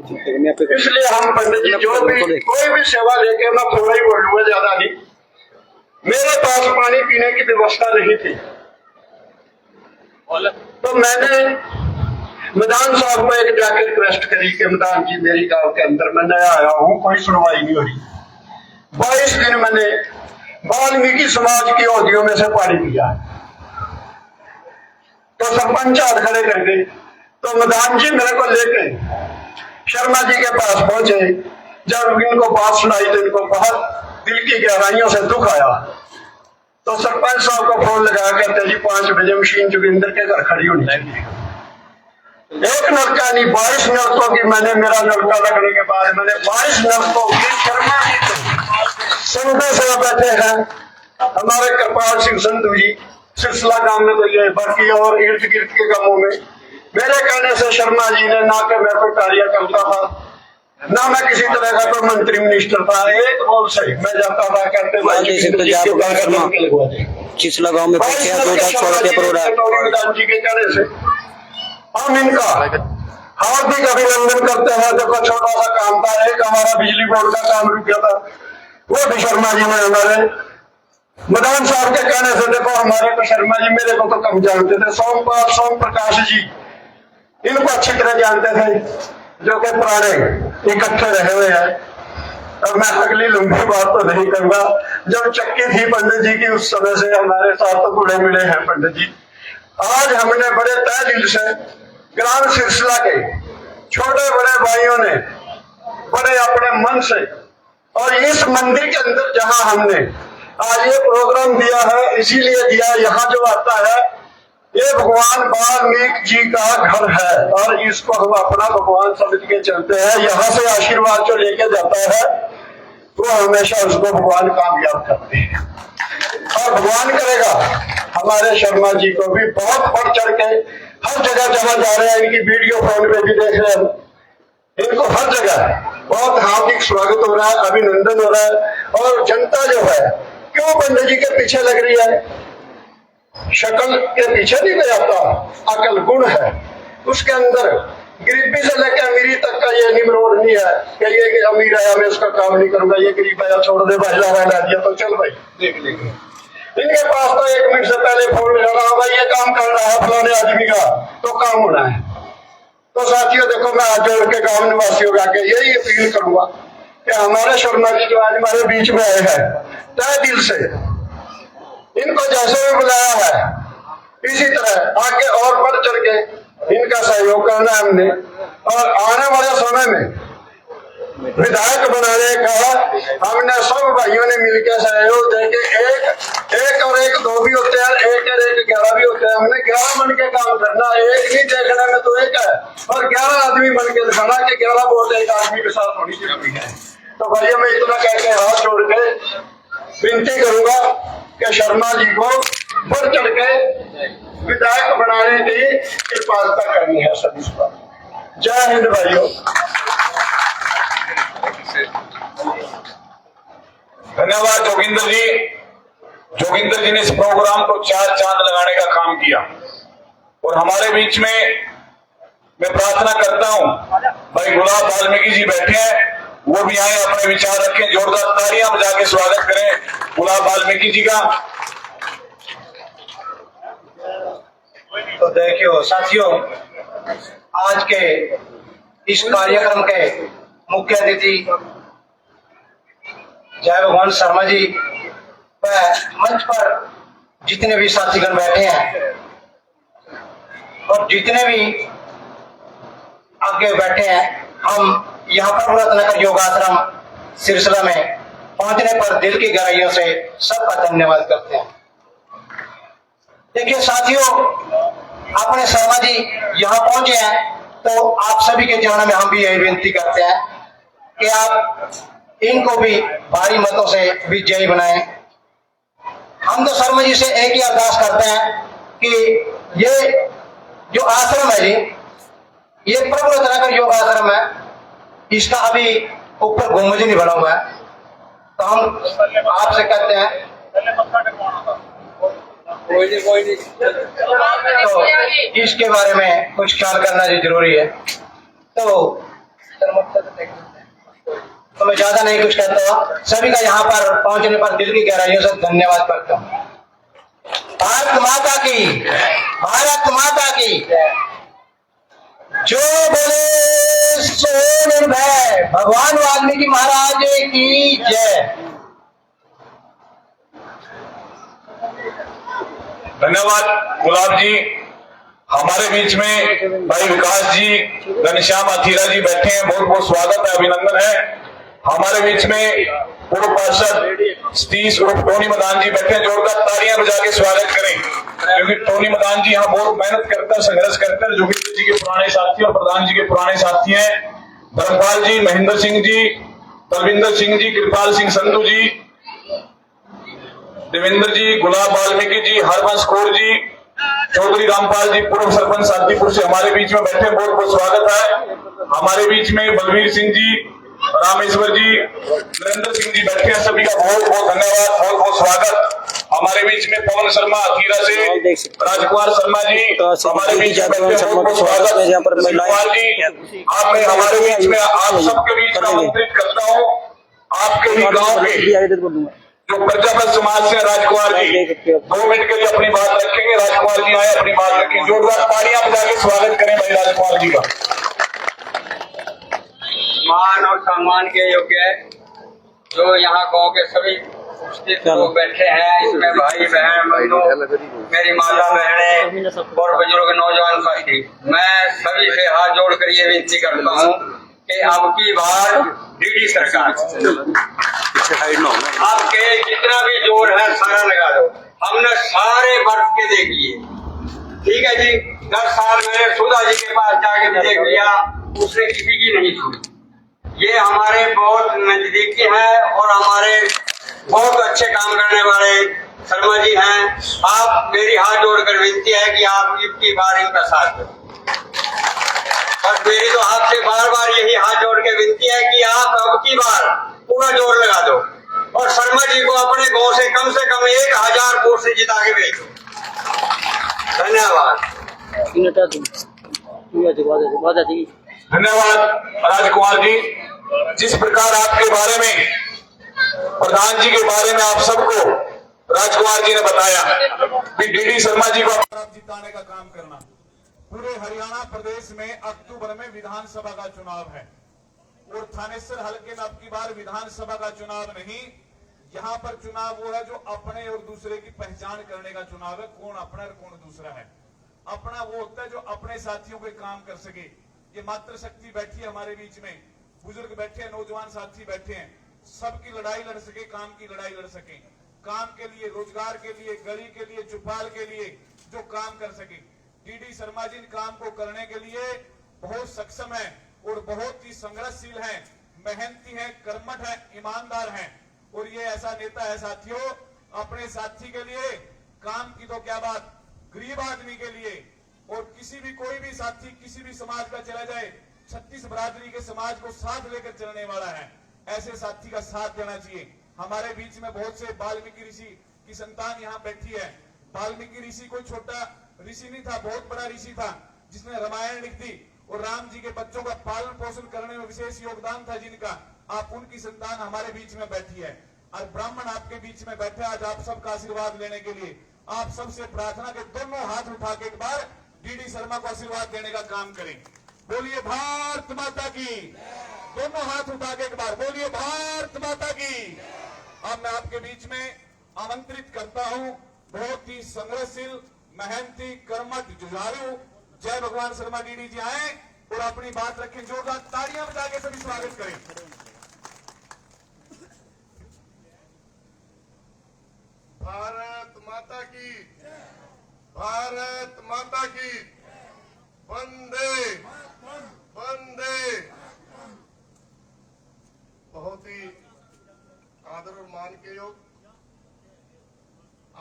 इसलिए हम पंडित जी जो भी कोई भी सेवा लेके, मैं थोड़ा ही बोलूंगा, ज्यादा नहीं। मेरे पास पानी पीने की व्यवस्था नहीं थी, तो मैंने मदान साहब को एक जाके रिक्वेस्ट करी कि मदान जी, मेरी गांव के अंदर मैं नया आया हूँ, कोई सुनवाई नहीं हो रही। 22 दिन मैंने वाल्मीकि समाज की औदियों में से पानी पिया। तो सरपंच हाथ खड़े कर गए। तो मदान जी मेरे को लेके शर्मा जी के पास पहुंचे। जब इनको बात सुनाई तो इनको बहुत दिल की गहराइयों से दुख आया। तो सरपंच साहब को फोन लगा, कहते जी 5 बजे मशीन जोगिंदर के घर खड़ी होनी चाहिए। एक नलका नहीं, 22 नलकों की मैंने, मेरा नलका लगने के बाद मैंने 22 नलकों की शर्मा जी संधु से बैठे हैं हमारे कृपाल सिंह संधु जी, सिलसिला गांव में तो ये, बाकी और इर्द गिर्द के गांवों में मेरे कहने से शर्मा जी ने, ना कि मैं कोई कार्य करता था, ना मैं किसी तरह का कोई मंत्री मिनिस्टर था, एक बोल से मैं जाता था, कहते चिसला गांव में जी के कहने से हम इनका हार्दिक अभिनंदन करते हैं। देखो छोटा सा काम था, एक हमारा बिजली बोर्ड का काम रुक गया था, वो भी शर्मा जी ने हमारे मदान साहब के कहने से, देखो हमारे को शर्मा जी मेरे को तो कम जानते थे, सोम प्रकाश जी इनको अच्छी तरह जानते थे, जो कि पुराने इकट्ठे रहे हुए हैं। अब मैं अगली लंबी बात तो नहीं करूंगा। जब चक्की थी पंडित जी की, उस समय से हमारे साथ तो बुढ़े मिले हैं पंडित जी। आज हमने बड़े तय दिल से ग्राम सिलसिला के छोटे बड़े भाइयों ने बड़े अपने मन से, और इस मंदिर के अंदर जहां हमने आज ये प्रोग्राम दिया है, इसीलिए दिया, यहाँ जो आता है ये भगवान वाल्मीकि जी का घर है, और इसको हम अपना भगवान समझ के चलते हैं। यहाँ से आशीर्वाद जो लेके जाता है वो हमेशा उसको भगवान कामयाब करते हैं, और भगवान करेगा हमारे शर्मा जी को भी बहुत बढ़ चढ़ के हर जगह जहां जा रहे हैं, इनकी वीडियो फोन पे भी देख रहे हैं, इनको हर जगह बहुत हार्दिक स्वागत हो रहा है, अभिनंदन हो रहा है। और जनता जो है क्यों पंडित जी के पीछे लग रही है? शक्ल के पीछे नहीं ले जाता, अकल गुण है उसके अंदर। गरीबी से लेकर अमीरी तक का ये निमरोड नहीं है कि ये अमीर आया मैं उसका काम नहीं करूंगा, ये गरीब आया छोड़ दे भाई, ला दिया तो चल भाई देख लेंगे। इनके पास तो 1 मिनट से पहले फोन लगा, भाई ये काम कर रहा है फलाने आदमी का, तो काम होना है। तो साथियों देखो, मैं हाथ जोड़ के गांव निवासियों का यही अपील करूंगा कि हमारे शर्मा जी जो आज हमारे बीच में आए हैं, तय दिल से इनको जैसे भी बुलाया है इसी तरह आके और बढ़ चढ़ के इनका सहयोग करना है हमने। और आने वाले समय में विधायक बनाने का हमने सब भाइयों ने मिलकर सहयोग देके एक और एक 2 भी होते हैं, एक और एक 11 भी होते हैं। हमने 11 बन के काम करना, एक नहीं देखने में तो एक है, और 11 आदमी बन के दिखाना कि 11 वोट एक आदमी के साथ होनी जरूरी है। तो भाइयों मैं इतना कह के हाथ जोड़ के विनती करूंगा कि शर्मा जी को बढ़ चढ़ के विधायक बनाने की कृपालता करनी है सभी पर। जय हिंद भाइयों। धन्यवाद जोगिंदर जी। जोगिंदर जी ने इस प्रोग्राम को 4 चांद लगाने का काम किया, और हमारे बीच में मैं प्रार्थना करता हूं भाई गुलाब वाल्मीकि जी बैठे हैं, वो भी आए अपने विचार रखें। जोरदार तालियां बजा के स्वागत करें गुलाब वाल्मीकि जी का। तो देखियो साथियों, आज के इस कार्यक्रम के मुख्य अतिथि जय भगवान शर्मा जी व मंच पर जितने भी साथीगण बैठे हैं और जितने भी आगे बैठे हैं, हम यहाँ पर रत्नाकर योगाश्रम सिलसिला में पहुंचने पर दिल की गहराइयों से सबका धन्यवाद करते हैं। देखिए साथियों, अपने शर्मा जी यहाँ पहुंचे हैं, तो आप सभी के चरणों में हम भी यही विनती करते हैं कि आप इनको भी भारी मतों से विजयी बनाएं। हम तो शर्मा जी से एक ही अरदास करते हैं कि ये जो आश्रम है जी, ये प्रभु रत्नाकर योग आश्रम है, इसका अभी ऊपर गुंबज नहीं बना हुआ है, तो हम आपसे कहते हैं तो इसके बारे में कुछ ख्याल करना जरूरी है। तो तो मैं ज्यादा नहीं कुछ कहता हूँ, सभी का यहाँ पर पहुंचने पर दिल की गहराइयों से धन्यवाद करता हूँ। भारत माता की, भारत माता की, जो बोले सो निर्भय, भगवान वाल्मीकि महाराज की जय। धन्यवाद गुलाब जी। हमारे बीच में भाई विकास जी, घनश्याम अथीरा जी बैठे हैं, बहुत बहुत स्वागत है, अभिनंदन है। हमारे बीच में पूर्व पार्षद सतीश उर्फ टोनी मदान जी बैठे हैं, जोरदार तालियां बजा के स्वागत करें, क्योंकि टोनी मदान जी यहाँ बहुत मेहनत करते हैं, संघर्ष करते हैं, जोगिंदर जी के पुराने साथी और प्रधान जी के पुराने साथी हैं। धर्मपाल जी, महेंद्र सिंह जी, तलविंदर सिंह जी, कृपाल सिंह संधू जी, देवेंद्र जी, गुलाब वाल्मीकि जी, हरबंस कौर जी, चौधरी रामपाल जी, पूर्व सरपंच शांतिपुर से हमारे बीच में बैठे, बहुत बहुत स्वागत है। हमारे बीच में बलवीर सिंह जी, रामेश्वर जी, नरेंद्र सिंह जी बैठे हैं, सभी का बहुत बहुत धन्यवाद, बहुत बहुत स्वागत। हमारे बीच में पवन शर्मा अखीरा से, राजकुमार शर्मा जी हमारे बीच में बैठे, बहुत बहुत स्वागत। शिवपाल जी, आपने हमारे बीच में, आप सबके बीच में आमंत्रित करता हूँ, आपके ही गाँव के जो प्रजापत समाज से राजकुमार जी 2 मिनट के लिए अपनी बात रखेंगे। राजकुमार जी आए, अपनी बात रखेंगे, जोरदार तालियां बजा के स्वागत करें भाई राजकुमार जी का। मान और सम्मान के योग्य जो यहाँ गांव के सभी उपस्थित लोग बैठे हैं, इसमें भाई बहन बंधु, मेरी माता बहनें और बुजुर्ग नौजवान साथी, मैं सभी से हाथ जोड़कर ये विनती करता हूँ कि अब की बार डीडी सरकार आपके जितना भी जोर है सारा लगा दो। हमने सारे वर्ष के देख लिए, ठीक है जी। 10 साल मैंने सुधा जी के पास जाके भी देख लिया, उसने किसी की नहीं सुनी। ये हमारे बहुत नजदीकी है और हमारे बहुत अच्छे काम करने वाले शर्मा जी हैं। आप, मेरी हाथ जोड़कर विनती है कि आप इनकी बार इनका साथ दो। और मेरी तो आपसे बार बार यही हाथ जोड़ के विनती है कि आप अब की बार पूरा जोर लगा दो और शर्मा जी को अपने गांव से कम 1000 वोट से जिता के भेजो। धन्यवाद। धन्यवाद राजकुमार जी। जिस प्रकार आपके बारे में, प्रधान जी के बारे में आप सबको राजकुमार जी ने बताया कि डीडी शर्मा जी को जिताने का काम करना। पूरे हरियाणा प्रदेश में अक्टूबर में विधानसभा का चुनाव है और थानेसर हल्के में अब की बार विधानसभा का चुनाव नहीं, यहाँ पर चुनाव वो है जो अपने और दूसरे की पहचान करने का चुनाव है। कौन अपना और कौन दूसरा है। अपना वो होता है जो अपने साथियों के काम कर सके। ये मातृशक्ति बैठी है हमारे बीच में, बुजुर्ग बैठे हैं, नौजवान साथी बैठे हैं, सबकी लड़ाई लड़ सके, काम की लड़ाई लड़ सके, काम के लिए, रोजगार के लिए, गली के लिए, चुपाल के लिए जो काम कर सके। डीडी शर्मा जी इन काम को करने के लिए बहुत सक्षम है और बहुत ही संघर्षशील है, मेहनती है, कर्मठ है, ईमानदार है। और ये ऐसा नेता है साथियों, अपने साथी के लिए काम की तो क्या बात, गरीब आदमी के लिए और किसी भी, कोई भी साथी किसी भी समाज का चला जाए, 36 बरादरी के समाज को साथ लेकर चलने वाला है, ऐसे साथी का साथ देना चाहिए। हमारे बीच में बहुत से वाल्मीकि ऋषि की संतान यहाँ बैठी है। वाल्मीकि ऋषि कोई छोटा ऋषि नहीं था, बहुत बड़ा ऋषि था जिसने रामायण लिख दी और राम जी के बच्चों का पालन पोषण करने में विशेष योगदान था जिनका। आप उनकी संतान हमारे बीच में बैठी है और ब्राह्मण आपके बीच में बैठे। आज आप सबका आशीर्वाद लेने के लिए आप सबसे प्रार्थना के दोनों हाथ उठा के एक बार डीडी शर्मा को आशीर्वाद देने का काम करें। बोलिए भारत माता की। दोनों हाथ उठा के एक बार बोलिए भारत माता की। अब मैं आपके बीच में आमंत्रित करता हूं बहुत ही संघर्षशील, मेहनती, कर्मठ, जुझारू जय भगवान शर्मा डीडी जी आए और अपनी बात रखें। जोरदार तालियां बजा के सभी स्वागत करें। भारत माता की, भारत माता की, वंदे वंदे। बहुत ही आदर और मान के योग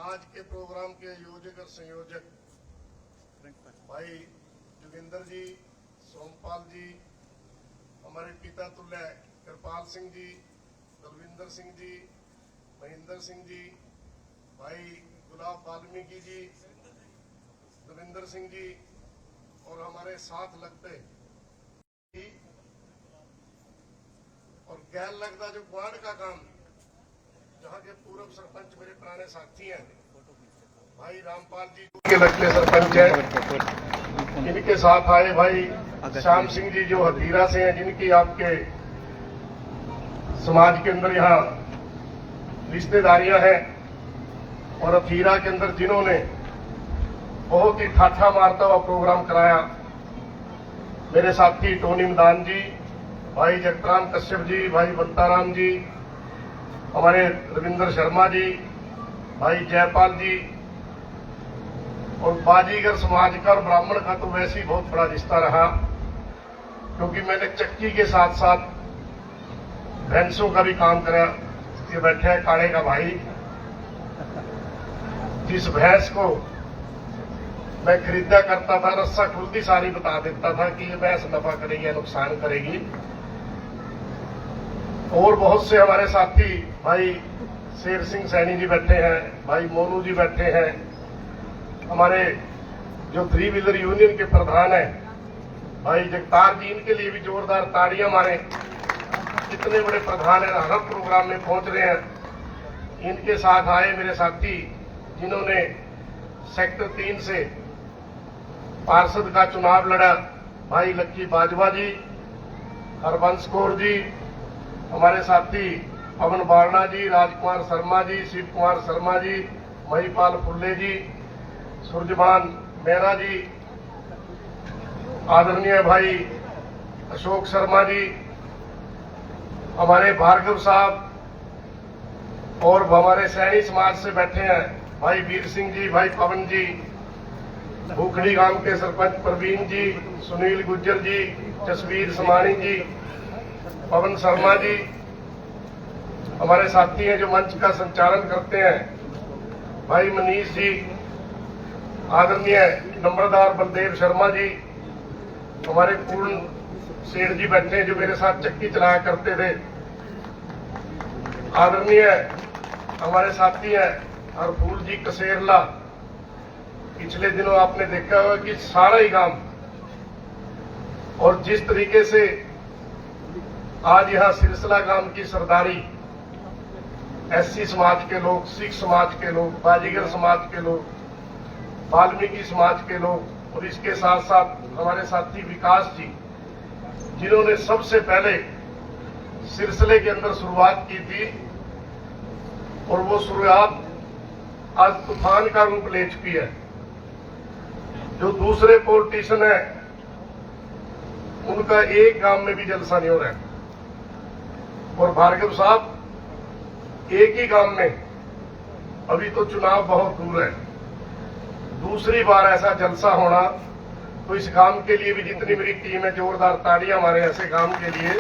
आज के प्रोग्राम के योजक और संयोजक भाई जोगिंदर जी, सोमपाल जी, हमारे पिता तुल्य कृपाल सिंह जी, दलविंदर सिंह जी, महेंद्र सिंह जी, भाई गुलाब वाल्मीकि जी, देवेंद्र सिंह जी और हमारे साथ लगते गैर लगता जो क्वाड का काम, जहाँ के पूर्व सरपंच मेरे पुराने साथी हैं भाई रामपाल जी के लगते सरपंच हैं, इनके साथ आए भाई श्याम सिंह जी जो हथीरा से हैं, जिनकी आपके समाज के अंदर यहाँ रिश्तेदारियां हैं, और हथीरा के अंदर जिन्होंने बहुत ही ठाठा मारता हुआ प्रोग्राम कराया, मेरे साथी टोनी मदान जी, भाई जगतराम कश्यप जी, भाई बत्ताराम जी, हमारे रविंद्र शर्मा जी, भाई जयपाल जी, और बाजीगर समाज का और ब्राह्मण का तो वैसे ही बहुत बड़ा रिश्ता रहा, क्योंकि मैंने चक्की के साथ साथ भैंसों का भी काम करा। ये बैठे है काले का भाई, जिस भैंस को मैं खरीदा करता था, रस्सा खुलती सारी बता देता था कि ये भैंस नफा करेगी या नुकसान करेगी। और बहुत से हमारे साथी भाई शेर सिंह सैनी जी बैठे हैं, भाई मोनू जी बैठे हैं, हमारे जो 3 व्हीलर यूनियन के प्रधान हैं भाई जगतार जी, इनके लिए भी जोरदार ताड़ियां मारें। इतने बड़े प्रधान हैं, हर प्रोग्राम में पहुंच रहे हैं। इनके साथ आए मेरे साथी जिन्होंने सेक्टर 3 से पार्षद का चुनाव लड़ा, भाई लक्की बाजवा जी, हरबंस कौर जी, हमारे साथी पवन बारणा जी, राजकुमार शर्मा जी, शिव कुमार शर्मा जी, महिपाल फुल्ले जी, सूरजमान मेहरा जी, आदरणीय भाई अशोक शर्मा जी, हमारे भार्गव साहब, और हमारे सैनी समाज से बैठे हैं भाई वीर सिंह जी, भाई पवन जी, भूखड़ी गांव के सरपंच प्रवीण जी, सुनील गुज्जर जी, जसवीर समानी जी, पवन शर्मा जी, हमारे साथी हैं जो मंच का संचालन करते हैं भाई मनीष जी, आदरणीय नम्रदार बलदेव शर्मा जी, हमारे पूर्ण सेठ जी बैठे हैं जो मेरे साथ चक्की चलाया करते थे, आदरणीय हमारे साथी हैं हरफूल जी कसेरला। पिछले दिनों आपने देखा होगा कि सारा ही काम, और जिस तरीके से आज यहां सिरसला गांव की सरदारी एससी समाज के लोग, सिख समाज के लोग, बाजीगर समाज के लोग, वाल्मीकि समाज के लोग, और इसके साथ साथ हमारे साथी विकास जी, जिन्होंने सबसे पहले सिलसिले के अंदर शुरुआत की थी, और वो शुरुआत आज तूफान का रूप ले चुकी है। जो दूसरे पॉलिटिशियन है उनका एक गांव में भी जलसा नहीं हो रहा है, और भार्गव साहब एक ही गांव में, अभी तो चुनाव बहुत दूर है, दूसरी बार ऐसा जलसा होना, तो इस काम के लिए भी जितनी मेरी टीम है, जोरदार ताड़ियां हमारे ऐसे काम के लिए।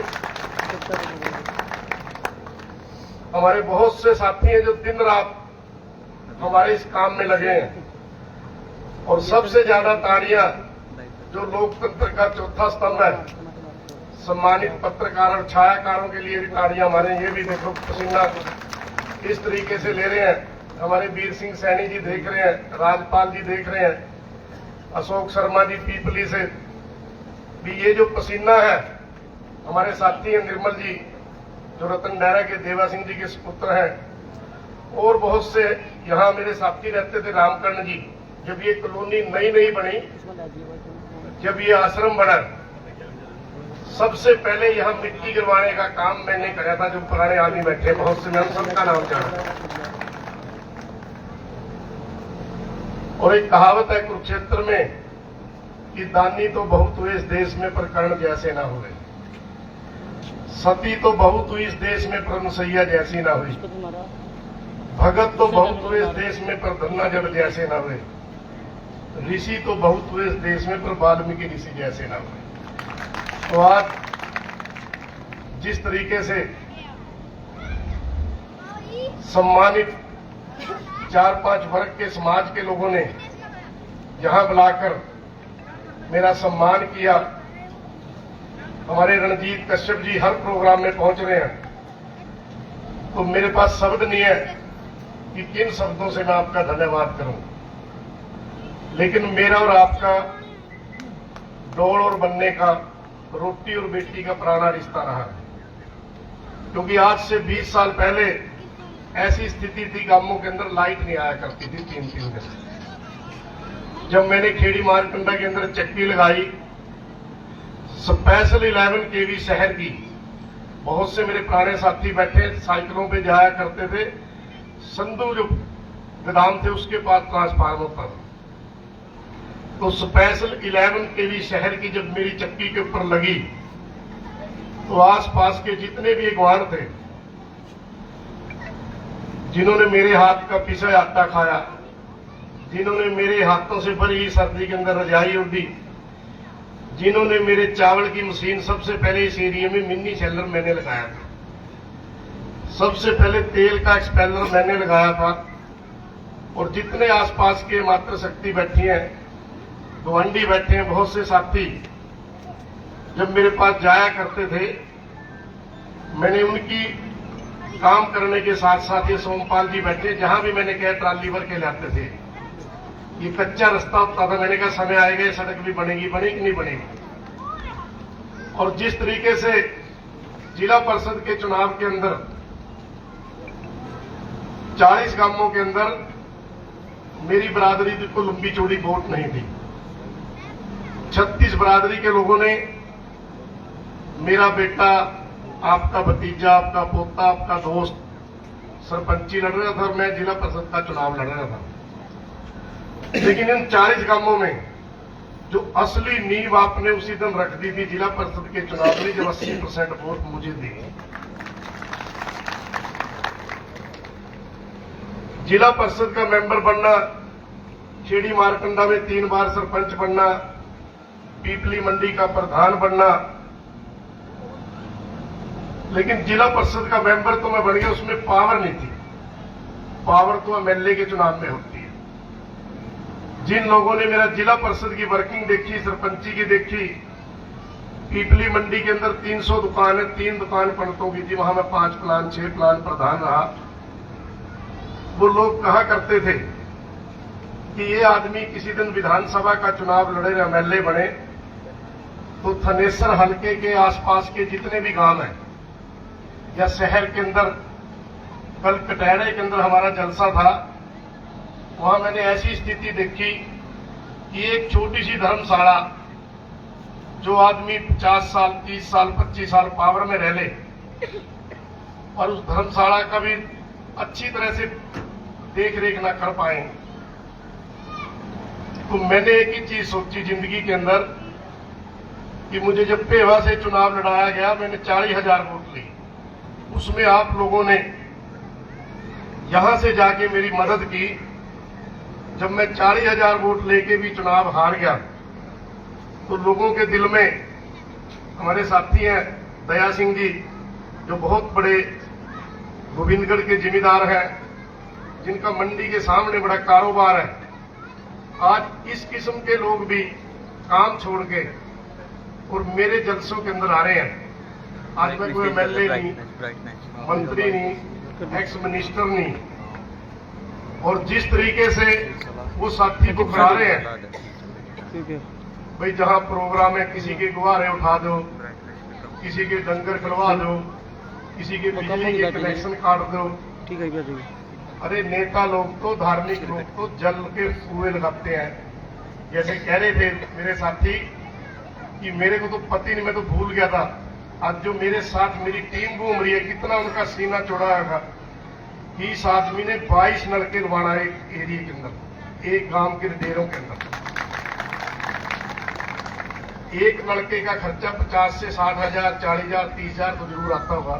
हमारे बहुत से साथी हैं जो दिन रात हमारे इस काम में लगे हैं, और सबसे ज्यादा ताड़ियां जो लोकतंत्र का चौथा स्तंभ है, सम्मानित पत्रकार और छायाकारों के लिए भी ताड़ियां हमारे। ये भी देखो पसीना इस तरीके से ले रहे हैं, हमारे वीर सिंह सैनी जी देख रहे हैं, राजपाल जी देख रहे हैं, अशोक शर्मा जी पीपली से भी। ये जो पसीना है हमारे साथी हैं निर्मल जी जो रतन डायरा के देवा सिंह जी के सुपुत्र हैं, और बहुत से यहाँ मेरे साथी रहते थे रामकर्ण जी। जब ये कॉलोनी नई बनी, जब ये आश्रम बना, सबसे पहले यहाँ मिट्टी गिरवाने का काम मैंने करा था। जो पुराने आदमी बैठे बहुत से, मैं सबका नाम जाना। और एक कहावत है कुरुक्षेत्र में कि दानी तो बहुत हुए इस देश में पर कर्ण जैसे ना हुए, सती तो बहुत हुई इस देश में पर अनुसैया जैसी ना हुई, भगत तो बहुत हुए इस देश में पर धन्ना जब जैसे ना हुए, ऋषि तो बहुत हुए इस देश में पर वाल्मीकि ऋषि जैसे ना हुए। तो आज जिस तरीके से सम्मानित 4-5 वर्ग के समाज के लोगों ने यहां बुलाकर मेरा सम्मान किया, हमारे रणजीत कश्यप जी हर प्रोग्राम में पहुंच रहे हैं, तो मेरे पास शब्द नहीं है कि किन शब्दों से मैं आपका धन्यवाद करूं। लेकिन मेरा और आपका डोल और बनने का, रोटी और बेटी का पुराना रिश्ता रहा है। क्योंकि आज से 20 साल पहले ऐसी स्थिति थी, गांवों के अंदर लाइट नहीं आया करती थी 3-3 दिन। जब मैंने खेड़ी मारकंडा के अंदर चक्की लगाई, स्पेशल 11 केवी शहर की, बहुत से मेरे पुराने साथी बैठे साइकिलों पे जाया करते थे, संधू जो गोदाम थे उसके पास ट्रांसफार्मर था, तो स्पेशल 11 केवी शहर की जब मेरी चक्की के ऊपर लगी तो आसपास के जितने भी अगवान थे, जिन्होंने मेरे हाथ का पिसा आटा खाया, जिन्होंने मेरे हाथों से भरी सर्दी के अंदर रजाई उड़ी, जिन्होंने मेरे चावल की मशीन, सबसे पहले इस एरिया में मिनी सेलर मैंने लगाया था, सबसे पहले तेल का एक्सपेलर मैंने लगाया था। और जितने आसपास के मातृ शक्ति बैठी हैं, गवंडी बैठे हैं, बहुत से साथी जब मेरे पास जाया करते थे, मैंने उनकी काम करने के साथ साथ, ये सोमपाल जी बैठे, जहां भी मैंने कहा ट्राली भर के लाते थे, ये कच्चा रास्ता होता था, मैंने कहा समय आएगा ये सड़क भी बनेगी कि नहीं बनेगी। और जिस तरीके से जिला परिषद के चुनाव के अंदर 40 गांवों के अंदर मेरी बरादरी को लंबी चौड़ी वोट नहीं थी, 36 बरादरी के लोगों ने मेरा बेटा, आपका भतीजा, आपका पोता, आपका दोस्त सरपंची लड़ रहा था और मैं जिला परिषद का चुनाव लड़ रहा था। लेकिन इन 40 गांवों में जो असली नींव आपने उसी दिन रख दी थी जिला परिषद के चुनाव में, जब 80% वोट मुझे दिए। जिला परिषद का मेंबर बनना, खेड़ी मारकंडा में 3 बार सरपंच बनना, पीपली मंडी का प्रधान बनना, लेकिन जिला परिषद का मेंबर तो मैं बन गया, उसमें पावर नहीं थी। पावर तो एमएलए के चुनाव में होती है। जिन लोगों ने मेरा जिला परिषद की वर्किंग देखी, सरपंची की देखी, पीपली मंडी के अंदर 300 दुकान है, 3 दुकान पंडितों की थी, वहां मैं 5 प्लान 6 प्लान प्रधान रहा। वो लोग कहा करते थे कि ये आदमी किसी दिन विधानसभा का चुनाव लड़े, एमएलए बने तो थनेसर हलके के आसपास के जितने भी गांव हैं या शहर के अंदर, कल कटहरे के अंदर हमारा जलसा था, वहां मैंने ऐसी स्थिति देखी कि एक छोटी सी धर्मशाला, जो आदमी 50 साल 30 साल 25 साल पावर में रह ले और उस धर्मशाला का भी अच्छी तरह से देख रेख न कर पाए, तो मैंने एक ही चीज सोची जिंदगी के अंदर कि मुझे जब पेवा से चुनाव लड़ाया गया, मैंने 40,000 वोट ली, उसमें आप लोगों ने यहां से जाके मेरी मदद की। जब मैं 40,000 वोट लेके भी चुनाव हार गया, तो लोगों के दिल में, हमारे साथी हैं दया सिंह जी, जो बहुत बड़े गोविंदगढ़ के जिम्मेदार हैं, जिनका मंडी के सामने बड़ा कारोबार है, आज इस किस्म के लोग भी काम छोड़ के और मेरे जलसों के अंदर आ रहे हैं। आज मैं कोई एमएलए नहीं, मंत्री नहीं, एक्स मिनिस्टर नहीं, और जिस तरीके से वो साथी को करा रहे हैं, भाई जहां प्रोग्राम है, किसी के गुब्बारे उठा दो, किसी के डंगर खिलवा दो, किसी के बिजली के कनेक्शन काट दो। ठीक है। अरे नेता लोग तो, धार्मिक लोग तो जल के कुएं लगाते हैं। जैसे कह रहे थे मेरे साथी कि मेरे को तो पति नहीं, मैं तो भूल गया था, आज जो मेरे साथ मेरी टीम घूम रही है, कितना उनका सीना चौड़ा था कि इस आदमी ने 22 नलके लगवाना एक एरिया के अंदर, एक गांव के डेरों के अंदर। एक नलके का खर्चा 50 से 60,000, 40,000, 30,000 तो जरूर आता होगा।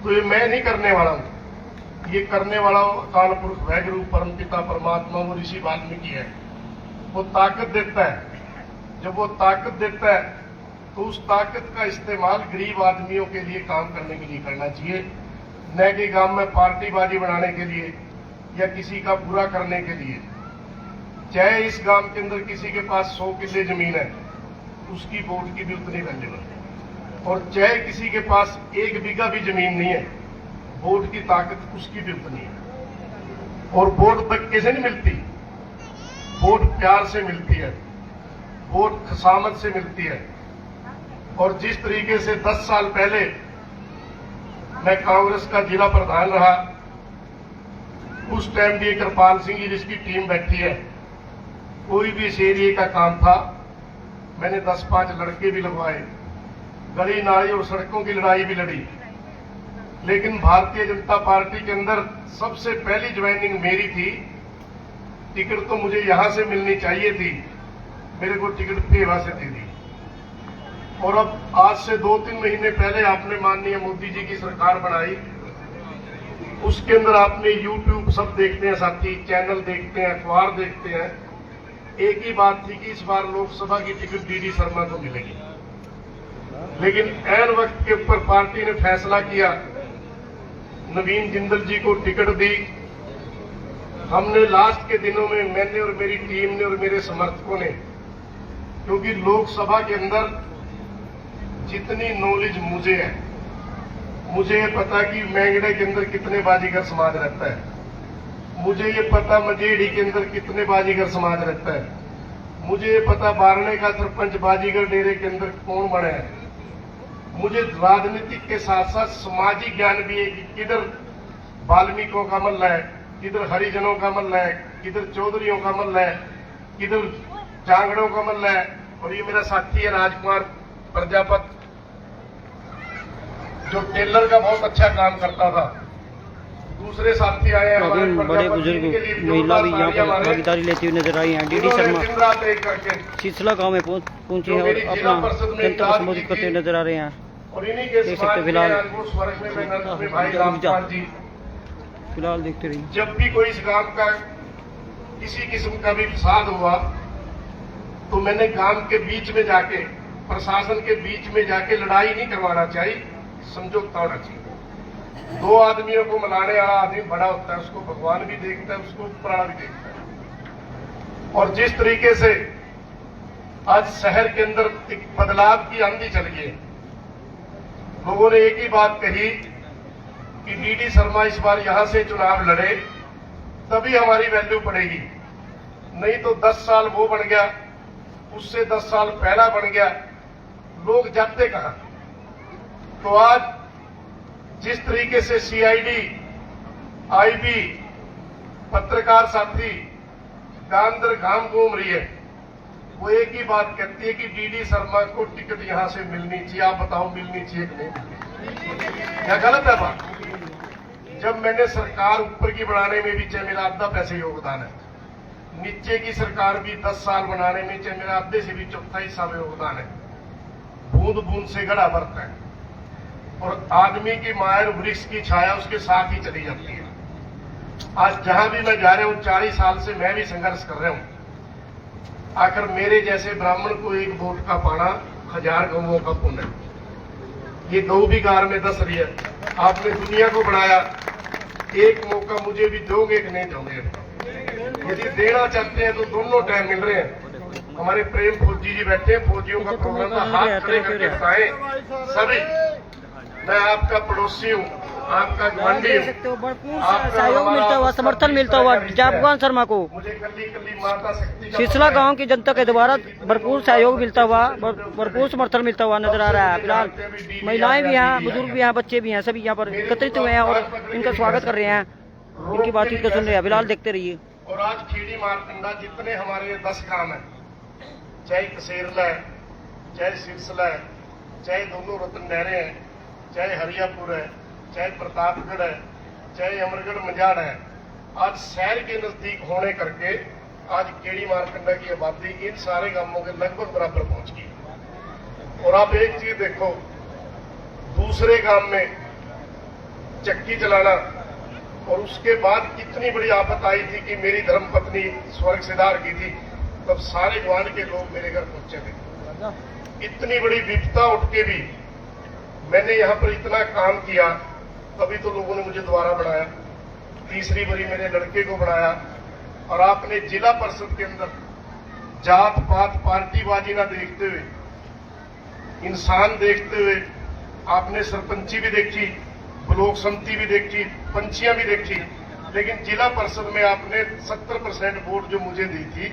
तो ये मैं नहीं करने वाला हूं, ये करने वाला अकाल पुरुष वैगुरु परमपिता परमात्मा, वो ऋषि वाल्मीकि है। वो ताकत देता है, जब वो ताकत देता है तो उस ताकत का इस्तेमाल गरीब आदमियों के लिए काम करने के लिए करना चाहिए, न कि गांव में पार्टीबाजी बनाने के लिए या किसी का बुरा करने के लिए। चाहे इस गांव के अंदर किसी के पास 100 किले जमीन है, उसकी वोट की भी उतनी वैल्यू है, और चाहे किसी के पास 1 बीघा भी जमीन नहीं है, वोट की ताकत उसकी भी उतनी है। और वोट धक्के से नहीं मिलती, वोट प्यार से मिलती है, वोट खसामत से मिलती है। और जिस तरीके से 10 साल पहले मैं कांग्रेस का जिला प्रधान रहा। उस टाइम भी कृपाल सिंह जी जिसकी टीम बैठी है, कोई भी इस एरिए का काम था, मैंने 10-5 लड़के भी लगवाए, गली नाली और सड़कों की लड़ाई भी लड़ी। लेकिन भारतीय जनता पार्टी के अंदर सबसे पहली ज्वाइनिंग मेरी थी। टिकट तो मुझे यहां से मिलनी चाहिए थी, मेरे को टिकट पेवा से दे दी। और अब आज से 2-3 महीने पहले आपने माननीय मोदी जी की सरकार बनाई, उसके अंदर आपने YouTube सब देखते हैं साथी, चैनल देखते हैं, अखबार देखते हैं। एक ही बात थी कि इस बार लोकसभा की टिकट डीडी शर्मा को मिलेगी। लेकिन ऐन वक्त के ऊपर पार्टी ने फैसला किया, नवीन जिंदल जी को टिकट दी। हमने लास्ट के दिनों में, मैंने और मेरी टीम ने और मेरे समर्थकों ने, क्योंकि लोकसभा के अंदर जितनी नॉलेज मुझे है, मुझे ये पता कि मैंगड़े के अंदर कितने बाजीगर समाज रहता है, मुझे ये पता मजेड़ी के अंदर कितने बाजीगर समाज रहता है, मुझे ये पता बारने का सरपंच बाजीगर डेरे के अंदर कौन बना है। मुझे राजनीतिक के साथ साथ सामाजिक ज्ञान भी है कि किधर वाल्मीकियों का मल्ला है, किधर हरिजनों का मल्ला है, किधर चौधरियों का मल्ला है, किधर जांगड़ों का मल्ला है। और ये मेरा साथी है राजकुमार प्रजापत, जो टेलर का बहुत अच्छा काम करता था। दूसरे साथी आए हैं हमारे बड़े बुजुर्ग महिला भी यहाँ पर भागीदारी लेती हुई नजर आई हैं। डीडी शर्मा सिलसिला गांव में पहुंची है और अपना जनता को संबोधित करते हुए नजर आ रहे हैं। और इन्हीं के देख सकते फिलहाल जी, फिलहाल देखते रहिए। जब भी कोई इस गांव का किसी किस्म का भी फसाद हुआ तो मैंने गांव के बीच में जाके, प्रशासन के बीच में जाके लड़ाई नहीं करवाना चाहिए, समझौता होना चाहिए। 2 आदमियों को मिलाने वाला आदमी बड़ा होता है, उसको भगवान भी देखता है, उसको ऊपर वाला भी देखता है। और जिस तरीके से आज शहर के अंदर एक बदलाव की आंधी चल गई, लोगों ने एक ही बात कही कि डीडी शर्मा इस बार यहां से चुनाव लड़े तभी हमारी वैल्यू बढ़ेगी, नहीं तो 10 साल वो बन गया, उससे 10 साल पहला बन गया, लोग जाते कहां। तो आज जिस तरीके से सीआईडी, आईबी, पत्रकार साथी गांदर गांव घूम रही है, वो एक ही बात कहती है कि डीडी शर्मा को टिकट यहां से मिलनी चाहिए। आप बताओ मिलनी चाहिए कि नहीं मिलनी? क्या गलत है बात? जब मैंने सरकार ऊपर की बनाने में भी चाहे मेरा आधा पैसे योगदान है, नीचे की सरकार भी 10 साल बनाने में चाहे मेरा आधे से भी चौथा हिस्सा में योगदान है। बूंद बूंद से घड़ा भरता है और आदमी की मायर वृक्ष की छाया उसके साथ ही चली जाती है। आज जहां भी मैं जा रहा हूं, 40 साल से मैं भी संघर्ष कर रहा हूं। आखिर मेरे जैसे ब्राह्मण को 1 वोट का पाना 1000 गौओं का पुण्य है। ये गौ भी कार में दस रही है। आपने दुनिया को बनाया, एक मौका मुझे भी दोगे कि नहीं दोगे? यदि देना चाहते हैं तो दोनों टाइम मिल रहे हैं। हमारे प्रेम फौजी जी बैठे हैं, फौजियों का प्रोग्राम था, हाथ खड़े करके बताएं सभी। मैं आपका पड़ोसी हूँ, आपका गुआंढी हूँ। भरपूर सहयोग मिलता हुआ, समर्थन मिलता हुआ जागवान शर्मा को मुझे कली माता शक्ति सिलसिला गांव की जनता के द्वारा भरपूर सहयोग मिलता हुआ, भरपूर समर्थन मिलता हुआ नजर आ रहा है। फिलहाल महिलाएं भी हैं, बुजुर्ग भी हैं, बच्चे भी हैं, सभी यहाँ पर एकत्रित हुए हैं और इनका स्वागत कर रहे हैं, इनकी बातचीत को सुन रहे हैं। फिलहाल देखते रहिए। और आज खेड़ी मारकंडा जितने हमारे 10 ग्राम है, चाहे कसेरला है, चाहे सिरसला है, चाहे दोनों रतन नहरें हैं, चाहे हरियापुर है, चाहे प्रतापगढ़ है, चाहे अमरगढ़ मंजाड़ है, आज शहर के नजदीक होने करके आज खेड़ी मारकंडा की आबादी इन सारे गांवों के लगभग बराबर पहुंच गई। और आप एक चीज देखो, दूसरे गांव में चक्की चलाना और उसके बाद कितनी बड़ी आफत आई थी कि मेरी धर्मपत्नी स्वर्ग सिधार की थी, तब सारे ग्वांढ के लोग मेरे घर पहुंचे थे। इतनी बड़ी विपदा उठ के भी मैंने यहाँ पर इतना काम किया, तभी तो लोगों ने मुझे दोबारा बनाया, तीसरी बारी मेरे लड़के को बनाया। और आपने जिला परिषद के अंदर जात पात पार्टीबाजी ना देखते हुए, इंसान देखते हुए आपने सरपंची भी देखी, ब्लॉक समिति भी देखी, पंचियां भी देखी, लेकिन जिला परिषद में आपने 70% वोट जो मुझे दी थी,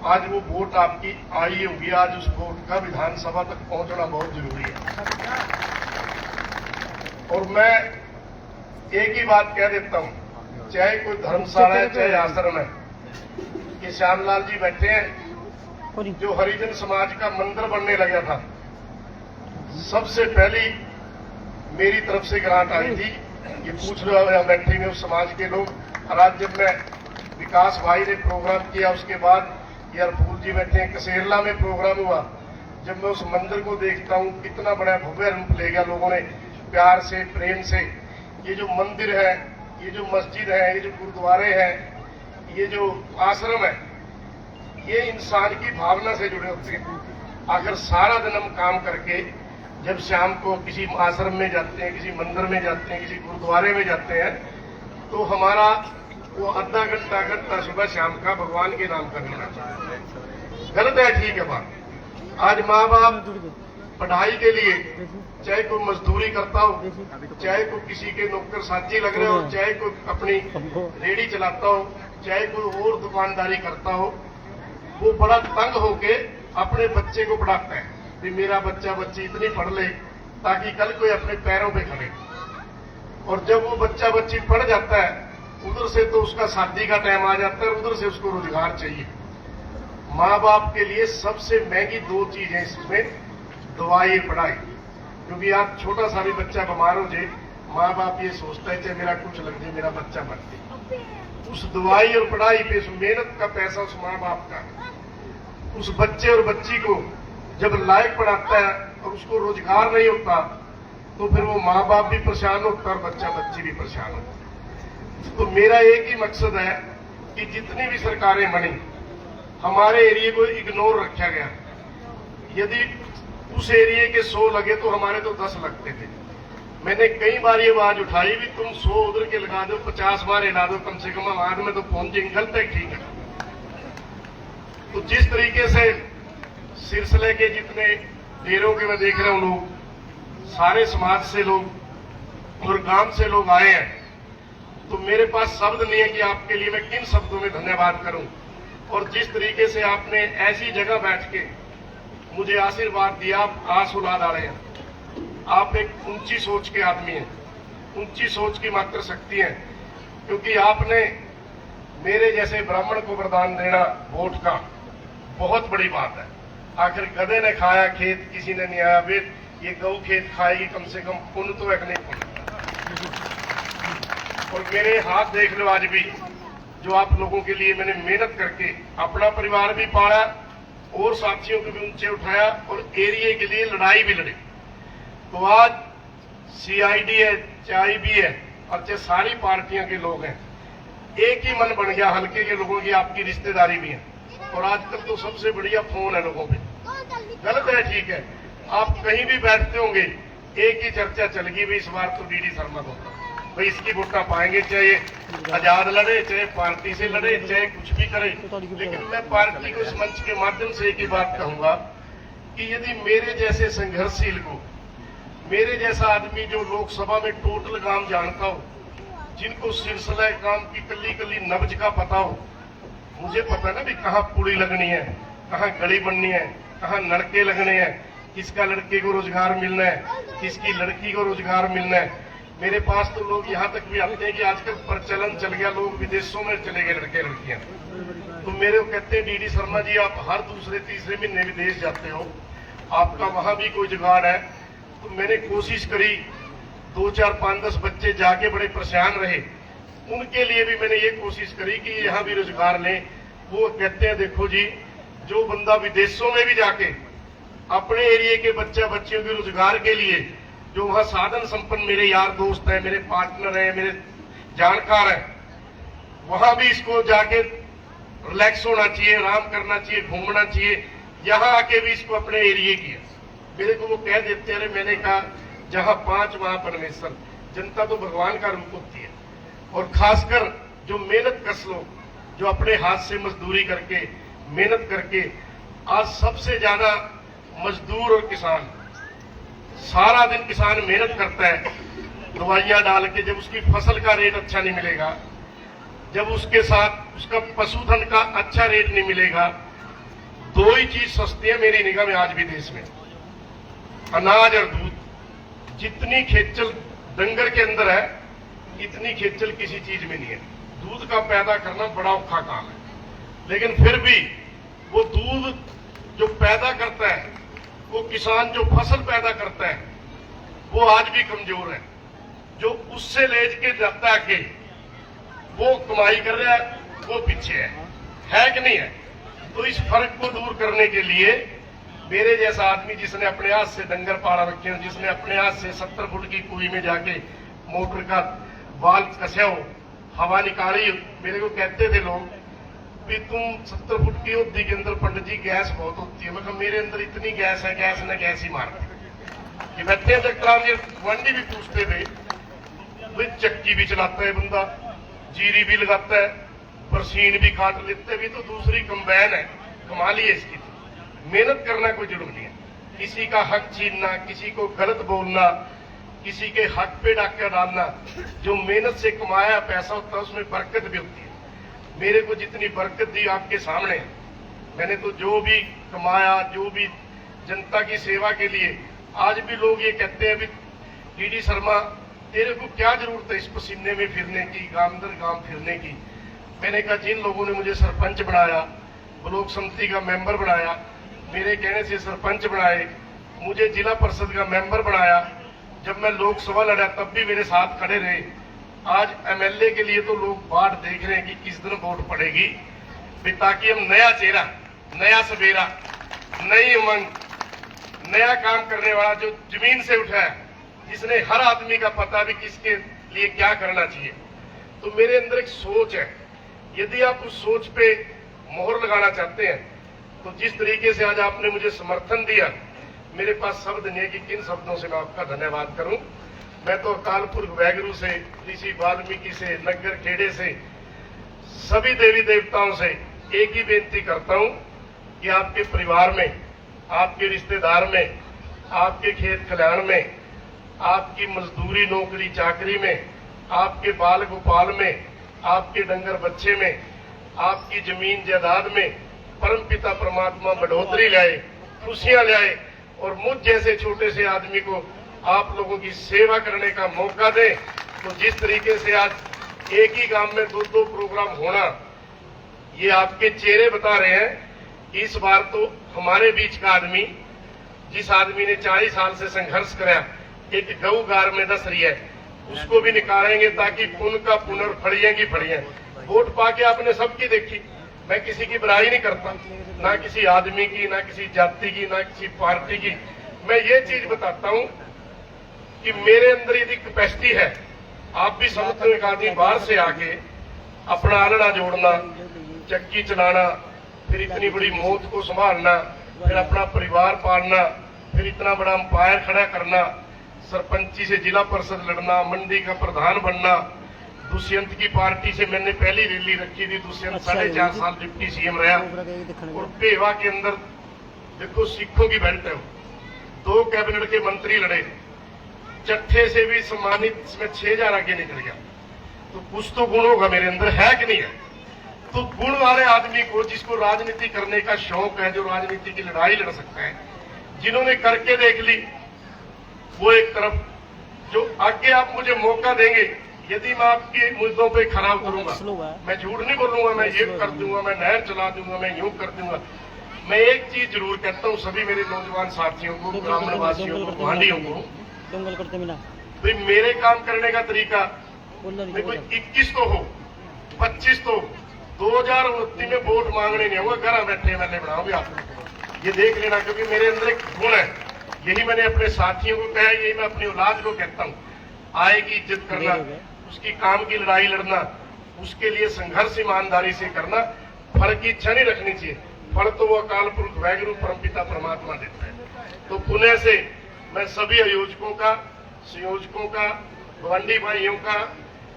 आज वो वोट आपकी आई होगी। आज उस वोट का विधानसभा तक पहुंचना बहुत जरूरी है। और मैं एक ही बात कह देता हूं, चाहे कोई धर्मशाला है चाहे आश्रम है, ये श्यामलाल जी बैठे हैं, जो हरिजन समाज का मंदिर बनने लगा था, सबसे पहली मेरी तरफ से ग्रांट आई थी। ये पूछ रहे हो यहाँ बैठे हुए उस समाज के लोग। और आज जब मैं विकास भाई ने प्रोग्राम किया, उसके बाद यार फूल जी बैठे हैं, कसेरला में प्रोग्राम हुआ, जब मैं उस मंदिर को देखता हूँ कितना बड़ा भव्य रूप ले गया लोगों ने, प्यार से प्रेम से। ये जो मंदिर है, ये जो मस्जिद है, ये जो गुरुद्वारे हैं, ये जो आश्रम है, ये इंसान की भावना से जुड़े होते हैं। आखिर सारा दिन हम काम करके जब शाम को किसी आश्रम में जाते हैं, किसी मंदिर में जाते हैं, किसी गुरुद्वारे में जाते हैं, तो हमारा वो आधा घंटा सुबह शाम का भगवान के नाम कर लेना चाहिए। गलत है, ठीक है बात। आज माँ बाप पढ़ाई के लिए चाहे कोई मजदूरी करता हो, चाहे कोई किसी के नौकर साथी लग रहे हो, चाहे कोई अपनी रेहड़ी चलाता हो, चाहे कोई और दुकानदारी करता हो, वो बड़ा तंग होके अपने बच्चे को पढ़ाता है कि मेरा बच्चा बच्ची इतनी पढ़ ले ताकि कल कोई अपने पैरों पे खड़े। और जब वो बच्चा बच्ची पढ़ जाता है, उधर से तो उसका शादी का टाइम आ जाता है, उधर से उसको रोजगार चाहिए। माँ बाप के लिए सबसे महंगी दो चीजें इसमें दवाई पढ़ाई, क्योंकि आप छोटा सा भी बच्चा बीमार हो जाए, माँ बाप ये सोचता है चाहे मेरा कुछ लग जाए, मेरा बच्चा मर जाए। उस दवाई और पढ़ाई पे उस मेहनत का पैसा उस माँ बाप का, उस बच्चे और बच्ची को जब लायक पढ़ाता है और उसको रोजगार नहीं होता, तो फिर वो माँ बाप भी परेशान होता और बच्चा बच्ची भी परेशान होता। तो मेरा एक ही मकसद है कि जितनी भी सरकारें बनी, हमारे एरिया को इग्नोर रखा गया। यदि उस एरिया के 100 लगे तो हमारे तो 10 लगते थे। मैंने कई बार ये आवाज उठाई भी तुम 100 उधर के लगा दो, 50 बार हिला दो, कम से कम आवाज में तो पहुंचेंगे। गलत है, ठीक है। तो जिस तरीके से सिलसिले के जितने डेरों के मैं देख रहा हूं, लोग सारे समाज से लोग और गांव से लोग आए हैं, तो मेरे पास शब्द नहीं है कि आपके लिए मैं किन शब्दों में धन्यवाद करूं। और जिस तरीके से आपने ऐसी जगह बैठ के मुझे आशीर्वाद दिया, आप आस उला डाले हैं। आप एक ऊंची सोच के आदमी हैं, ऊंची सोच की मात्र शक्ति है, क्योंकि आपने मेरे जैसे ब्राह्मण को वरदान देना वोट का बहुत बड़ी बात है। आखिर गधे ने खाया खेत, किसी ने नहीं आया वेद, ये गौ खेत खाएगी, कम से कम पुण्य तो एक नहीं पुण्य। और मेरे हाथ देख लो आज भी, जो आप लोगों के लिए मैंने मेहनत करके अपना परिवार भी पाला और साथियों को भी ऊंचे उठाया और एरिया के लिए लड़ाई भी लड़ी। तो आज CID है, चाय भी है, और चाहे सारी पार्टियां के लोग हैं, एक ही मन बन गया हल्के के लोगों की, आपकी रिश्तेदारी भी है। और आजकल तो सबसे बढ़िया फोन है लोगों पे। गलत है, ठीक है। आप कहीं भी बैठते होंगे, एक ही चर्चा चलेगी भाई इस बार तो DD शर्मा को भाई इसकी वोटा पाएंगे, चाहे आजाद लड़े, चाहे पार्टी से लड़े, चाहे कुछ भी करे। लेकिन मैं पार्टी को इस मंच के माध्यम से एक ही बात कहूंगा कि यदि मेरे जैसे संघर्षशील को, मेरे जैसा आदमी जो लोकसभा में टोटल काम जानता हो, जिनको सिलसिला काम की कली कली नब्ज का पता हो, मुझे पता ना भी कहाँ पुड़ी लगनी है, कहाँ गली बननी है, कहाँ नलके लगने हैं, किसका लड़के को रोजगार मिलना है, किसकी लड़की को रोजगार मिलना है। मेरे पास तो लोग यहाँ तक भी आते हैं कि आजकल प्रचलन चल गया, लोग विदेशों में चले गए लड़के लड़कियां। तो मेरे को कहते हैं DD शर्मा जी आप हर दूसरे तीसरे महीने विदेश जाते हो, आपका वहां भी कोई जुगाड़ है। तो मैंने कोशिश करी, 2, 4, 5, 10 बच्चे जाके बड़े परेशान रहे, उनके लिए भी मैंने ये कोशिश करी कि यहाँ भी रोजगार लें। वो कहते हैं देखो जी, जो बंदा विदेशों में भी जाके अपने एरिया के बच्चा बच्चियों के रोजगार के लिए, जो वहां साधन संपन्न मेरे यार दोस्त हैं, मेरे पार्टनर हैं, मेरे जानकार हैं, वहां भी इसको जाके रिलैक्स होना चाहिए, आराम करना चाहिए, घूमना चाहिए। यहाँ आके भी इसको अपने एरिया की है। मेरे को वो कह देते हैं, मैंने कहा जहां 5 वहां परमेश्वर, जनता तो भगवान का रूप होती है। और खासकर जो मेहनत कश लोग, जो अपने हाथ से मजदूरी करके मेहनत करके, आज सबसे ज्यादा मजदूर और किसान, सारा दिन किसान मेहनत करता है दवाइयां डाल के, जब उसकी फसल का रेट अच्छा नहीं मिलेगा, जब उसके साथ उसका पशुधन का अच्छा रेट नहीं मिलेगा, 2 ही चीज सस्ती है मेरी निगाह में आज भी देश में, अनाज और दूध। जितनी खेचल डंगर के अंदर है, इतनी खेचल किसी चीज में नहीं है। दूध का पैदा करना बड़ा औखा काम है, लेकिन फिर भी वो दूध जो पैदा करता है, वो किसान जो फसल पैदा करता है, वो आज भी कमजोर है। जो उससे ले के जाता के वो कमाई कर रहा है, वो पीछे है कि नहीं है? तो इस फर्क को दूर करने के लिए मेरे जैसा आदमी जिसने अपने हाथ से डंगर पाला रखे हो, जिसने अपने हाथ से 70 फुट की कुएं में जाके मोटर का बाल कसा हो, हवा निकाली, मेरे को कहते थे लोग भी तुम 70 फुट की होती के अंदर पंडित जी गैस बहुत होती है। मैं कहा मेरे अंदर इतनी गैस है, गैस ने गैस ही मार दी। बैठे जगराम जी वंडी भी पूछते थे, भाई चक्की भी चलाता है बंदा, जीरी भी लगाता है, बरसीन भी काट लेते भी, तो दूसरी कंबाइन है, कमाल ही है इसकी। मेहनत करना कोई जरूरी नहीं है। किसी का हक छीनना, किसी को गलत बोलना, किसी के हक पे डाका डालना, जो मेहनत से कमाया पैसा होता है उसमें बरकत भी होती है। मेरे को जितनी बरकत दी आपके सामने, मैंने तो जो भी कमाया, जो भी जनता की सेवा के लिए, आज भी लोग ये कहते हैं भी डी शर्मा तेरे को क्या जरूरत है इस पसीने में फिरने की, गांव दर गांव फिरने की। मैंने कहा जिन लोगों ने मुझे सरपंच बनाया, ब्लॉक समिति का मेंबर बनाया, मेरे कहने से सरपंच बनाए, मुझे जिला परिषद का मेंबर बनाया, जब मैं लोकसभा लड़ा तब भी मेरे साथ खड़े रहे। आज एमएलए के लिए तो लोग बाट देख रहे हैं कि किस दिन वोट पड़ेगी, ताकि हम नया चेहरा, नया सवेरा, नई उमंग, नया काम करने वाला जो जमीन से उठा है, जिसने हर आदमी का पता भी किसके लिए क्या करना चाहिए। तो मेरे अंदर एक सोच है, यदि आप उस सोच पे मोहर लगाना चाहते हैं, तो जिस तरीके से आज आपने मुझे समर्थन दिया, मेरे पास शब्द नहीं है कि किन शब्दों से मैं आपका धन्यवाद करूं। मैं तो अकाल पुरख वाहिगुरु से, ऋषि वाल्मीकि से, नगर खेड़े से, सभी देवी देवताओं से एक ही बेनती करता हूं कि आपके परिवार में, आपके रिश्तेदार में, आपके खेत खलिहान में, आपकी मजदूरी नौकरी चाकरी में, आपके बाल गोपाल में, आपके डंगर बच्चे में, आपकी जमीन जायदाद में परमपिता परमात्मा बढ़ोतरी लाए, खुशियां लाए, और मुझ जैसे छोटे से आदमी को आप लोगों की सेवा करने का मौका दे। तो जिस तरीके से आज एक ही गांव में 2-2 प्रोग्राम होना, ये आपके चेहरे बता रहे हैं कि इस बार तो हमारे बीच का आदमी, जिस आदमी ने 40 साल से संघर्ष कराया, एक गऊ गार में दस रही है, उसको भी निकालेंगे ताकि पुन का पुनर्फड़िएंगी फड़ियां। वोट पाके आपने सबकी देखी, मैं किसी की बुराई नहीं करता, ना किसी आदमी की, ना किसी जाति की, ना किसी पार्टी की। मैं ये चीज बताता हूं कि मेरे अंदर यदि कैपेसिटी है, आप भी समझते हो एक आदमी बाहर से आके अपना आलड़ा जोड़ना, चक्की चलाना, फिर इतनी बड़ी मौत को संभालना, फिर अपना परिवार पालना, फिर इतना बड़ा अंपायर खड़ा करना, सरपंची से जिला परिषद लड़ना, मंडी का प्रधान बनना, दुष्यंत की पार्टी से मैंने पहली रैली रखी थी, दुष्यंत 4.5 साल डिप्टी सीएम रहा, और पेवा के अंदर देखो सिखों की बेल्ट है, 2 कैबिनेट के मंत्री लड़े, चट्ठे से भी सम्मानित, इसमें 6000 आगे निकल गया। तो कुछ तो गुण होगा मेरे अंदर, है कि नहीं है? तो गुण वाले आदमी को, जिसको राजनीति करने का शौक है, जो राजनीति की लड़ाई लड़ सकता है, जिन्होंने करके देख ली, वो एक तरफ, जो आगे आप मुझे मौका देंगे, यदि मैं आपके मुद्दों पे खरा उतरूंगा, मैं झूठ नहीं बोलूंगा, मैं ये कर दूंगा, मैं नहर चला दूंगा, मैं यूं कर दूंगा। मैं एक चीज जरूर कहता हूँ सभी मेरे नौजवान साथियों को, ग्रामीण वासियों को, गुआंढियों को, भाई मेरे काम करने का तरीका, कोई 21 तो हो, 25 तो, 2029 में वोट मांगने नहीं होगा, घर बैठे मैंने बनाऊंगे आप ये देख लेना, क्योंकि मेरे अंदर एक गुण है, यही मैंने अपने साथियों को कहा, यही मैं अपनी औलाद को कहता हूँ, आय की इज्जत करना, उसकी काम की लड़ाई लड़ना, उसके लिए संघर्ष ईमानदारी से करना, फल की इच्छा नहीं रखनी चाहिए, फल तो वो अकाल पुरख वाहिगुरु परमपिता परमात्मा देता है। तो पुणे से मैं सभी आयोजकों का, संयोजकों का, गवांडी भाइयों का,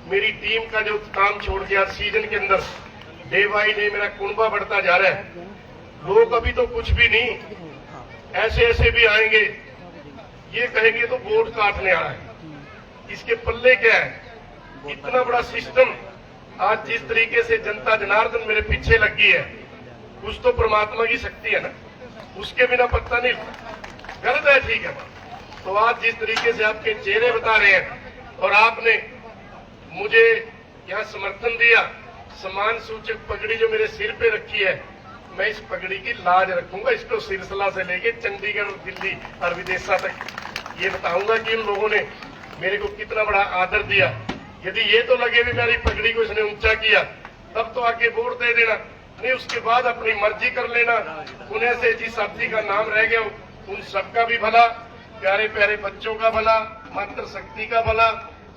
मेरी टीम का जो काम छोड़ दिया सीजन के अंदर, डे बाई डे मेरा कुनबा बढ़ता जा रहा है। लोग अभी तो कुछ भी नहीं, ऐसे ऐसे भी आएंगे, ये कहेंगे तो वोट काटने आ रहा है, इसके पल्ले क्या है? इतना बड़ा सिस्टम, आज जिस तरीके से जनता जनार्दन मेरे पीछे लगी है, कुछ तो परमात्मा की शक्ति है ना, उसके बिना पत्ता नहीं गलत है, ठीक है। तो आज जिस तरीके से आपके चेहरे बता रहे हैं, और आपने मुझे यहाँ समर्थन दिया। सम्मान सूचक पगड़ी जो मेरे सिर पे रखी है, मैं इस पगड़ी की लाज रखूंगा। इसको सिरसिला से लेके चंडीगढ़, दिल्ली और विदेशा तक ये बताऊंगा कि इन लोगों ने मेरे को कितना बड़ा आदर दिया। यदि ये तो लगे भी मेरी पगड़ी को इसने ऊंचा किया, तब तो आगे वोट दे देना, नहीं उसके बाद अपनी मर्जी कर लेना। उन्हें से जिस साथी का नाम रह गया, उन सबका भी भला, प्यारे प्यारे बच्चों का भला, मातृशक्ति का भला,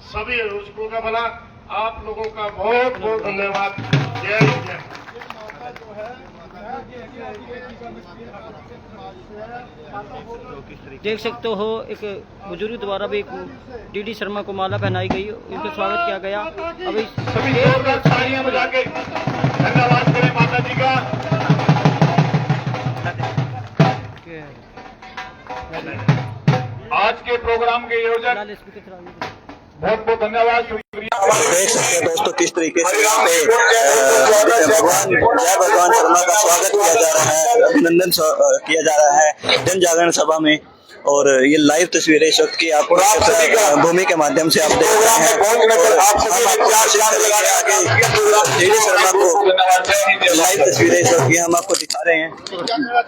सभी आयोजकों का भला। आप लोगों का बहुत बहुत धन्यवाद। जय हिंद, जय। देख सकते हो एक बुजुर्ग द्वारा भी डीडी शर्मा को माला पहनाई गई, इनका स्वागत किया गया। अभी सभी जोरदार तालियां बजा के धन्यवाद करें माता जी का। आज के प्रोग्राम के आयोजक बहुत बहुत धन्यवाद, शुक्रिया। देख सकते हैं दोस्तों किस तरीके से भगवान शर्मा का स्वागत किया जा रहा है, अभिनंदन किया जा रहा है जन जागरण सभा में। और ये लाइव तस्वीरें इस वक्त की आप भूमि के माध्यम से आप देख रहे हैं। डीडी शर्मा को लाइव तस्वीरें इस वक्त हम आपको दिखा रहे हैं।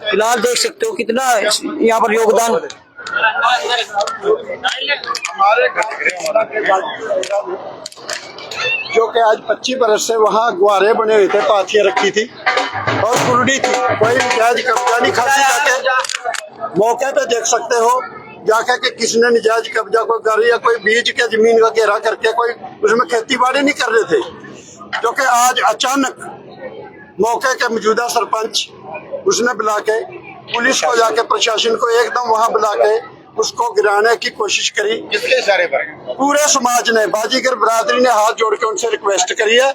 फिलहाल देख सकते हो कितना यहाँ पर योगदान। जो कि आज 25 बरस से वहाँ गुब्बारे बने हुए थे, पाथियां रखी थी और कुर्डी थी, कोई निजायज कब्जा नहीं। खासी जाके मौके पे देख सकते हो जाके कि किसने निजायज कब्जा कोई कर या कोई बीज के जमीन का घेरा करके कोई उसमें खेती बाड़ी नहीं कर रहे थे। जो कि आज अचानक मौके के मौजूदा सरपंच उसने बुला के पुलिस को जाके प्रशासन को एकदम वहाँ बुला के उसको गिराने की कोशिश करी। किसके इशारे पर? पूरे समाज ने, बाजीगर बरादरी ने हाथ जोड़ के उनसे रिक्वेस्ट करी है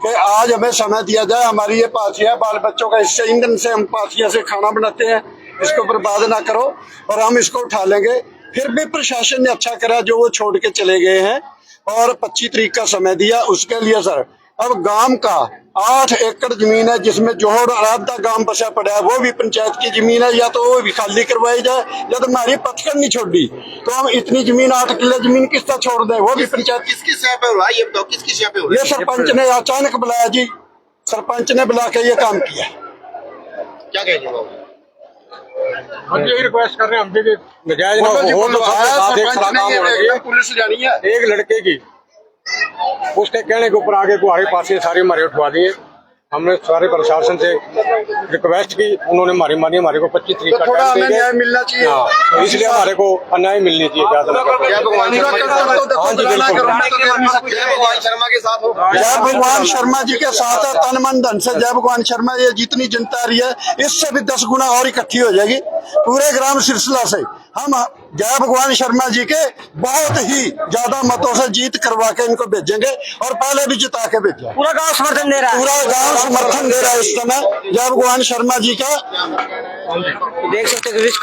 कि आज हमें समय दिया जाए, हमारी ये पाथिया बाल बच्चों का इससे ईंधन से हम पाथिया से खाना बनाते हैं, इसको बर्बाद ना करो और हम इसको उठा लेंगे। फिर भी प्रशासन ने अच्छा करा जो वो छोड़ के चले गए हैं और 25 तारीख का समय दिया उसके लिए। सर अब गांव का 8 एकड़ जमीन है जिसमें जोहर और आधा गांव बसा पड़ा है, वो भी पंचायत की जमीन है, या तो वो भी खाली करवाई जाए या तो हमारी पथकर नहीं छोड़ी। तो हम इतनी जमीन 8 किले जमीन किस तरह छोड़ दें, वो भी पंचायत किसकी सह पे हो रहा है ये बताओ, किसकी सह पे हो रहा है? ये सरपंच ने अचानक बुलाया जी, सरपंच ने बुला के ये काम किया। क्या कहेंगे बाबू? हम यही रिक्वेस्ट कर रहे हैं, हम भी नजायज ना हो, पुलिस जानी है। एक लड़के की उसके कहने के ऊपर आगे गुहारे पासे सारी हमारे उठवा दिए। हमने सारे प्रशासन से रिक्वेस्ट की, उन्होंने हमारी मानी, हमारे को 25 तारीख का थोड़ा टाइम हमें दे न्याय दिया। मिलना चाहिए। हाँ, तो इसलिए हमारे को अन्याय मिलनी चाहिए। जय भगवान शर्मा के साथ हो। जय भगवान शर्मा जी के साथ है, तन मन धन से जय भगवान शर्मा। ये जितनी जनता आ रही है इससे भी 10 गुना और इकट्ठी हो जाएगी पूरे ग्राम सिरसिला से। हम जय भगवान शर्मा जी के बहुत ही ज्यादा मतों से जीत करवा के इनको भेजेंगे और पहले भी जिता के भेजेंगे। पूरा गांव समर्थन दे रहा है, पूरा गांव समर्थन दे रहा है इस समय जय भगवान शर्मा जी का। देख सकते हो किस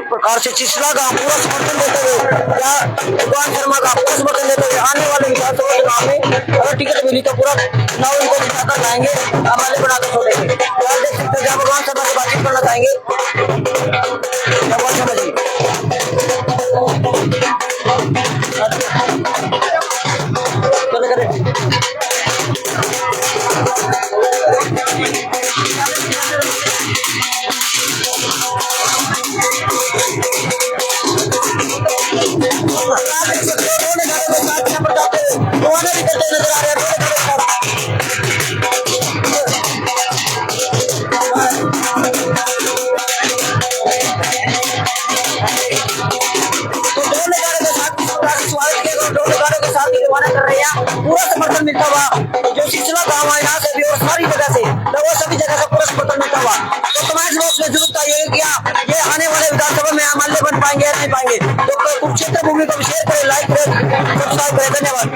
प्रकार से चिसला गांव पूरा समर्थन देते हुए या भगवान शर्मा का पूरा समर्थन देते हुए आने वाले विधानसभा चुनाव में अगर टिकट मिली तो पूरा चुनाव इनको जिताकर लाएंगे, हमारे बनाकर छोड़ेंगे। तो देख सकते हो जय भगवान शर्मा से बातचीत करना चाहेंगे। भगवान शर्मा जी चले करें। पूरा समर्थन मिलता हुआ जो सिलसिला गाँव है यहाँ से भी और सारी जगह से लगभग सभी जगह से पूरा समर्थन मिलता हुआ। तो समाज लोग ने जरूर चाहिए कि ये आने वाले विधानसभा में एमएलए बन पाएंगे या नहीं पाएंगे। तो कुरुक्षेत्र भूमि को शेयर करें, लाइक करें, सब्सक्राइब करें। धन्यवाद।